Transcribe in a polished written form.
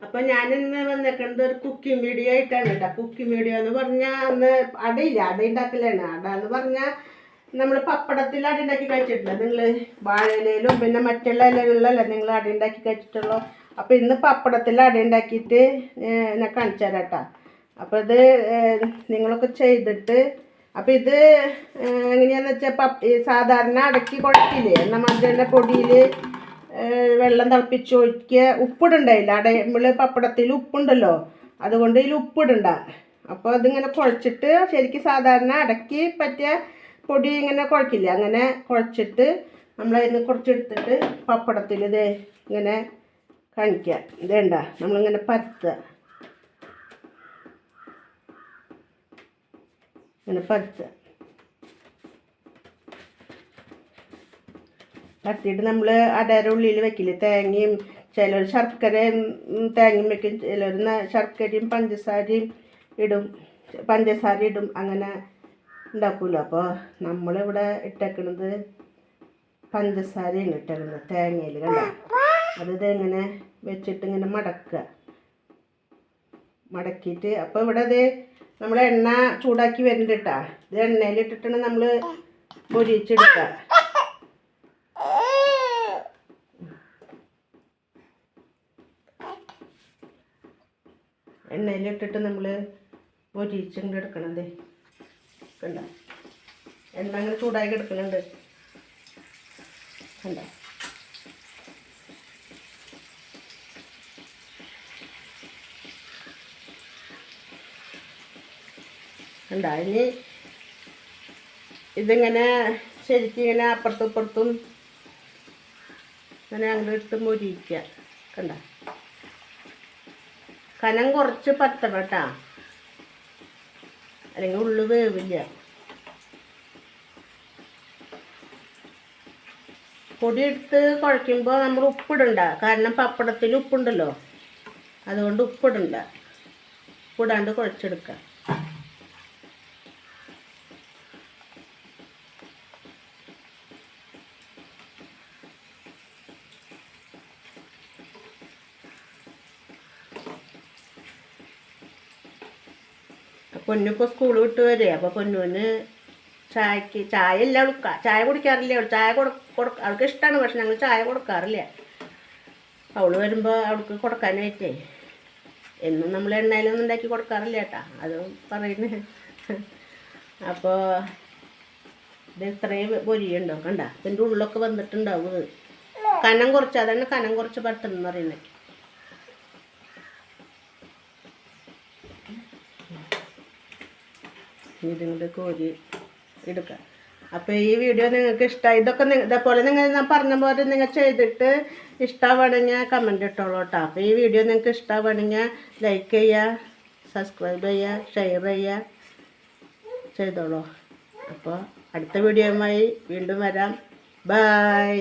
അപ്പോൾ ഞാനിന്ന് വന്നേക്കുന്നത് ഒരു കുക്കിംഗ് വീഡിയോ ആയിട്ടാണ് കേട്ടോ. കുക്കിംഗ് വീഡിയോ എന്ന് പറഞ്ഞാൽ അന്ന് അടയില്ല, അട ഉണ്ടാക്കലാണ്. അട എന്ന് പറഞ്ഞാൽ നമ്മൾ പപ്പടത്തിൽ അട ഉണ്ടാക്കി കഴിച്ചിട്ടില്ല നിങ്ങൾ? വാഴയിലും പിന്നെ മറ്റുള്ള ഇലകളിലല്ല നിങ്ങൾ അട ഉണ്ടാക്കി കഴിച്ചിട്ടുള്ളൂ. അപ്പോൾ ഇന്ന് പപ്പടത്തിൽ അട ഉണ്ടാക്കിയിട്ട് ഞാൻ കാണിച്ചു തരാം കേട്ടോ. അപ്പോൾ ഇത് നിങ്ങളൊക്കെ ചെയ്തിട്ട്, അപ്പോൾ ഇത് എങ്ങനെയാണെന്ന് വെച്ചാൽ സാധാരണ അടക്കി കുഴക്കില്ലേ നമ്മൾ തന്നെ പൊടിയിൽ വെള്ളം തിളപ്പിച്ച് ഒഴിക്കുക. ഉപ്പിടുണ്ടായില്ല, നമ്മൾ പപ്പടത്തിൽ ഉപ്പുണ്ടല്ലോ, അതുകൊണ്ട് ഇതിൽ ഉപ്പിടണ്ട. അപ്പോൾ അതിങ്ങനെ കുഴച്ചിട്ട് ശരിക്കും സാധാരണ അടക്കി പറ്റിയ പൊടി ഇങ്ങനെ കുഴക്കില്ല, അങ്ങനെ കുഴച്ചിട്ട് നമ്മളതിന് കുറച്ചെടുത്തിട്ട് പപ്പടത്തിൽ ഇത് ഇങ്ങനെ കാണിക്കുക. ഇതേണ്ട നമ്മളിങ്ങനെ പരത്തുക, ഇങ്ങനെ പരത്തുക. പരത്തിയിട്ട് നമ്മൾ അടയുടെ ഉള്ളിൽ വെക്കില്ലേ, തേങ്ങയും ചിലർ ശർക്കരയും തേങ്ങയും വെക്കും, ചിലർ ശർക്കരയും പഞ്ചസാരയും ഇടും, പഞ്ചസാര ഇടും, അങ്ങനെ ഉണ്ടാക്കുമല്ലോ. അപ്പോൾ നമ്മളിവിടെ ഇട്ടേക്കുന്നത് പഞ്ചസാരയാണ് ഇട്ടേക്കുന്നത് തേങ്ങയിൽ, കണ്ട. അത് ഇങ്ങനെ വെച്ചിട്ട് ഇങ്ങനെ മടക്കുക, മടക്കിയിട്ട് അപ്പോൾ ഇവിടെ അത് നമ്മൾ എണ്ണ ചൂടാക്കി വരുന്നുണ്ട് കേട്ടോ. ഇത് എണ്ണയിലിട്ടിട്ടാണ് നമ്മൾ പൊരിച്ചെടുക്കുക. എണ്ണയിലിട്ടിട്ട് നമ്മൾ പൊരിച്ചുകൊണ്ട് എടുക്കണത് കണ്ട. എണ്ണ അങ്ങനെ ചൂടായി കിടക്കുന്നുണ്ട് കണ്ട. കണ്ട. ഇനി ഇതിങ്ങനെ ശരിക്കും ഇങ്ങനെ അപ്പുറത്തും ഇപ്പുറത്തും ഇങ്ങനെ അങ്ങോട്ട് എടുത്ത് മൊരിക്കുക കണ്ട. കനം കുറച്ച് പത്തണം കേട്ടോ, അല്ലെങ്കിൽ ഉള്ളു വേവില്ല. പൊടി എടുത്ത് കുഴയ്ക്കുമ്പോൾ നമ്മൾ ഉപ്പിടണ്ട, കാരണം പപ്പടത്തിൽ ഉപ്പുണ്ടല്ലോ, അതുകൊണ്ട് ഉപ്പിടണ്ട. ഉപ്പിടാണ്ട് കുഴച്ചെടുക്കുക. പൊന്നിപ്പോൾ സ്കൂൾ വിട്ട് വരെ, അപ്പോൾ പൊന്നുവിന് ചായക്ക് ചായ ഇല്ല, അവൾക്ക് ചായ കുടിക്കാറില്ല. അവൾ ചായ അവൾക്ക് ഇഷ്ടമാണ്, പക്ഷെ ഞങ്ങൾ ചായ കൊടുക്കാറില്ല. അവൾ വരുമ്പോൾ അവൾക്ക് കൊടുക്കാനായിട്ടേ എന്നും നമ്മൾ എണ്ണയിലൊന്നും ഉണ്ടാക്കി കൊടുക്കാറില്ല കേട്ടോ, അത് പറയുന്നത്. അപ്പോൾ ഇത് ഇത്രയും പൊരിയുണ്ടോ കണ്ട, ഇതിൻ്റെ ഉള്ളൊക്കെ വന്നിട്ടുണ്ടാവും. ഇത് കനം കുറച്ച്, അതാണ് കനം കുറച്ച് പരത്തണം എന്ന് പറയുന്നത്. ഇതിങ്ങോട്ട് കോരി എടുക്കുക. അപ്പോൾ ഈ വീഡിയോ നിങ്ങൾക്ക് ഇഷ്ടമായി, ഇതൊക്കെ ഇതേപോലെ ഞാൻ പറഞ്ഞ പോലെ നിങ്ങൾ ചെയ്തിട്ട് ഇഷ്ടമാണെങ്കിൽ കമൻറ്റ് ഇട്ടോളൂ കേട്ടോ. അപ്പോൾ ഈ വീഡിയോ നിങ്ങൾക്ക് ഇഷ്ടമാണെങ്കിൽ ലൈക്ക് ചെയ്യുക, സബ്സ്ക്രൈബ് ചെയ്യുക, ഷെയർ ചെയ്യുക ചെയ്തോളൂ. അപ്പോൾ അടുത്ത വീഡിയോയുമായി വീണ്ടും വരാം. ബൈ.